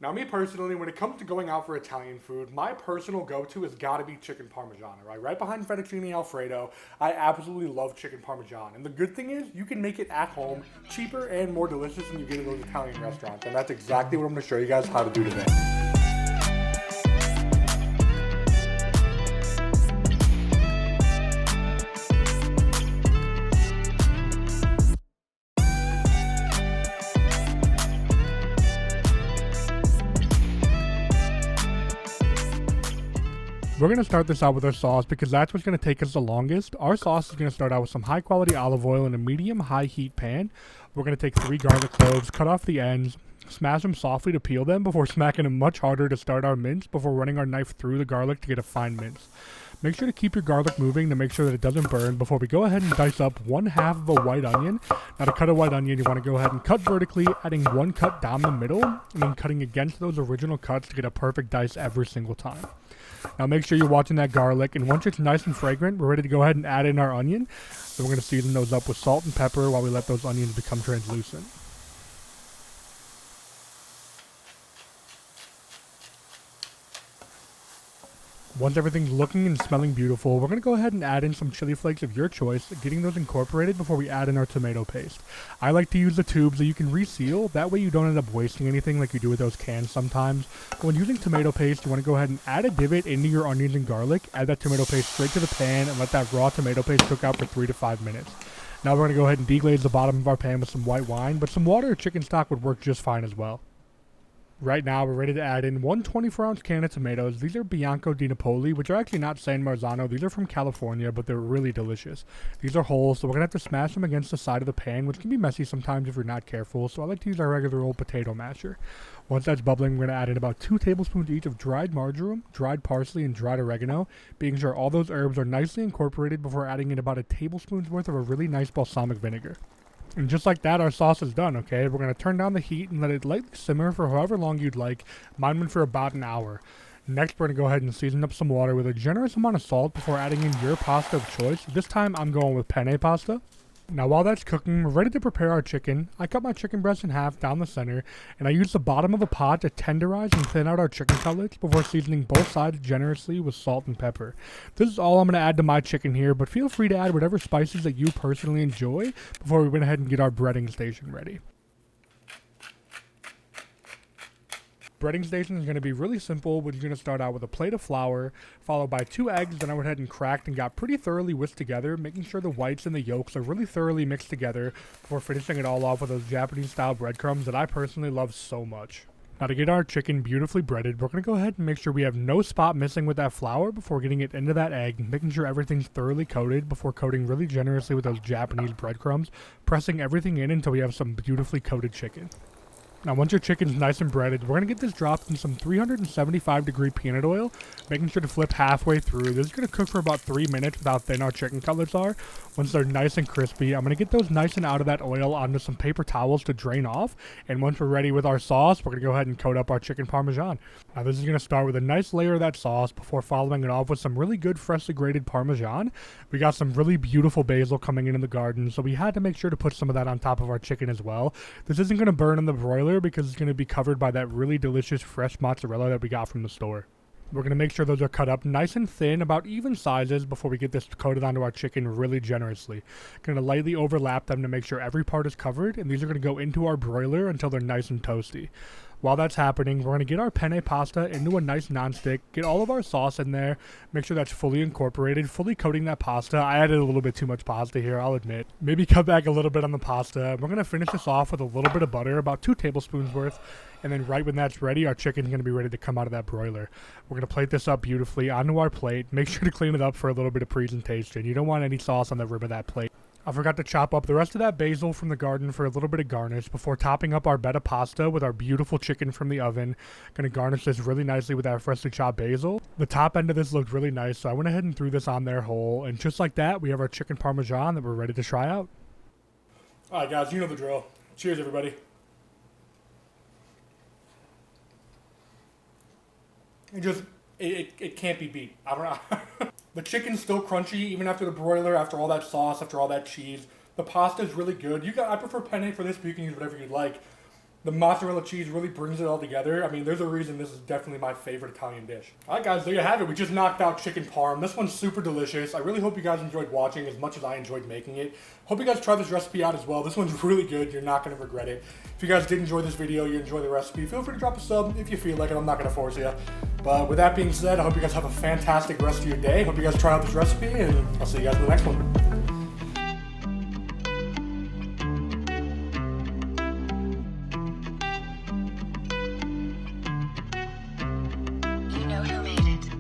Now, me personally, when it comes to going out for Italian food, my personal go-to has got to be chicken parmesan, right? Right behind fettuccine alfredo. I absolutely love chicken parmesan. And the good thing is, you can make it at home, cheaper and more delicious than you get in those Italian restaurants. And that's exactly what I'm going to show you guys how to do today. We're going to start this out with our sauce because that's what's going to take us the longest. Our sauce is going to start out with some high quality olive oil in a medium high heat pan. We're going to take 3 garlic cloves, cut off the ends, smash them softly to peel them before smacking them much harder to start our mince before running our knife through the garlic to get a fine mince. Make sure to keep your garlic moving to make sure that it doesn't burn before we go ahead and dice up 1/2 of a white onion. Now to cut a white onion, you want to go ahead and cut vertically, adding 1 cut down the middle, and then cutting against those original cuts to get a perfect dice every single time. Now make sure you're watching that garlic, and once it's nice and fragrant, we're ready to go ahead and add in our onion. So we're going to season those up with salt and pepper while we let those onions become translucent. Once everything's looking and smelling beautiful, we're going to go ahead and add in some chili flakes of your choice, getting those incorporated before we add in our tomato paste. I like to use the tubes that you can reseal, that way you don't end up wasting anything like you do with those cans sometimes. But when using tomato paste, you want to go ahead and add a divot into your onions and garlic, add that tomato paste straight to the pan, and let that raw tomato paste cook out for 3 to 5 minutes. Now we're going to go ahead and deglaze the bottom of our pan with some white wine, but some water or chicken stock would work just fine as well. Right now, we're ready to add in 1 24-ounce can of tomatoes. These are Bianco di Napoli, which are actually not San Marzano. These are from California, but they're really delicious. These are whole, so we're going to have to smash them against the side of the pan, which can be messy sometimes if you're not careful, so I like to use our regular old potato masher. Once that's bubbling, we're going to add in about 2 tablespoons each of dried marjoram, dried parsley, and dried oregano, making sure all those herbs are nicely incorporated before adding in about a tablespoon's worth of a really nice balsamic vinegar. And just like that, our sauce is done, okay? We're going to turn down the heat and let it lightly simmer for however long you'd like. Mine went for about an hour. Next, we're going to go ahead and season up some water with a generous amount of salt before adding in your pasta of choice. This time, I'm going with penne pasta. Now while that's cooking, we're ready to prepare our chicken. I cut my chicken breast in half down the center, and I use the bottom of a pot to tenderize and thin out our chicken cutlets before seasoning both sides generously with salt and pepper. This is all I'm going to add to my chicken here, but feel free to add whatever spices that you personally enjoy before we went ahead and get our breading station ready. Breading station is going to be really simple. We're going to start out with a plate of flour, followed by 2 eggs that I went ahead and cracked and got pretty thoroughly whisked together, making sure the whites and the yolks are really thoroughly mixed together before finishing it all off with those Japanese-style breadcrumbs that I personally love so much. Now to get our chicken beautifully breaded, we're going to go ahead and make sure we have no spot missing with that flour before getting it into that egg, making sure everything's thoroughly coated before coating really generously with those Japanese breadcrumbs, pressing everything in until we have some beautifully coated chicken. Now once your chicken's nice and breaded, we're going to get this dropped in some 375 degree peanut oil, making sure to flip halfway through. This is going to cook for about 3 minutes with how thin our chicken cutlets are. Once they're nice and crispy, I'm going to get those nice and out of that oil onto some paper towels to drain off. And once we're ready with our sauce, we're going to go ahead and coat up our chicken parmesan. Now this is going to start with a nice layer of that sauce before following it off with some really good freshly grated parmesan. We got some really beautiful basil coming in the garden, so we had to make sure to put some of that on top of our chicken as well. This isn't going to burn in the broiler because it's going to be covered by that really delicious fresh mozzarella that we got from the store. We're going to make sure those are cut up nice and thin, about even sizes, before we get this coated onto our chicken really generously. Going to lightly overlap them to make sure every part is covered, and these are going to go into our broiler until they're nice and toasty. While that's happening, we're going to get our penne pasta into a nice nonstick, get all of our sauce in there, make sure that's fully incorporated, fully coating that pasta. I added a little bit too much pasta here, I'll admit. Maybe cut back a little bit on the pasta. We're going to finish this off with a little bit of butter, about 2 tablespoons worth, and then right when that's ready, our chicken's going to be ready to come out of that broiler. We're going to plate this up beautifully onto our plate. Make sure to clean it up for a little bit of presentation. You don't want any sauce on the rim of that plate. I forgot to chop up the rest of that basil from the garden for a little bit of garnish before topping up our bed of pasta with our beautiful chicken from the oven. Going to garnish this really nicely with that freshly chopped basil. The top end of this looked really nice, so I went ahead and threw this on there whole. And just like that, we have our chicken parmesan that we're ready to try out. Alright guys, you know the drill. Cheers everybody. It can't be beat. I don't know. The chicken's still crunchy even after the broiler, after all that sauce, after all that cheese. The pasta is really good. I prefer penne for this, but you can use whatever you'd like. The mozzarella cheese really brings it all together. I mean, there's a reason this is definitely my favorite Italian dish. Alright guys, there you have it. We just knocked out chicken parm. This one's super delicious. I really hope you guys enjoyed watching as much as I enjoyed making it. Hope you guys try this recipe out as well. This one's really good. You're not going to regret it. If you guys did enjoy this video, you enjoy the recipe, feel free to drop a sub if you feel like it. I'm not going to force you. But with that being said, I hope you guys have a fantastic rest of your day. Hope you guys try out this recipe, and I'll see you guys in the next one.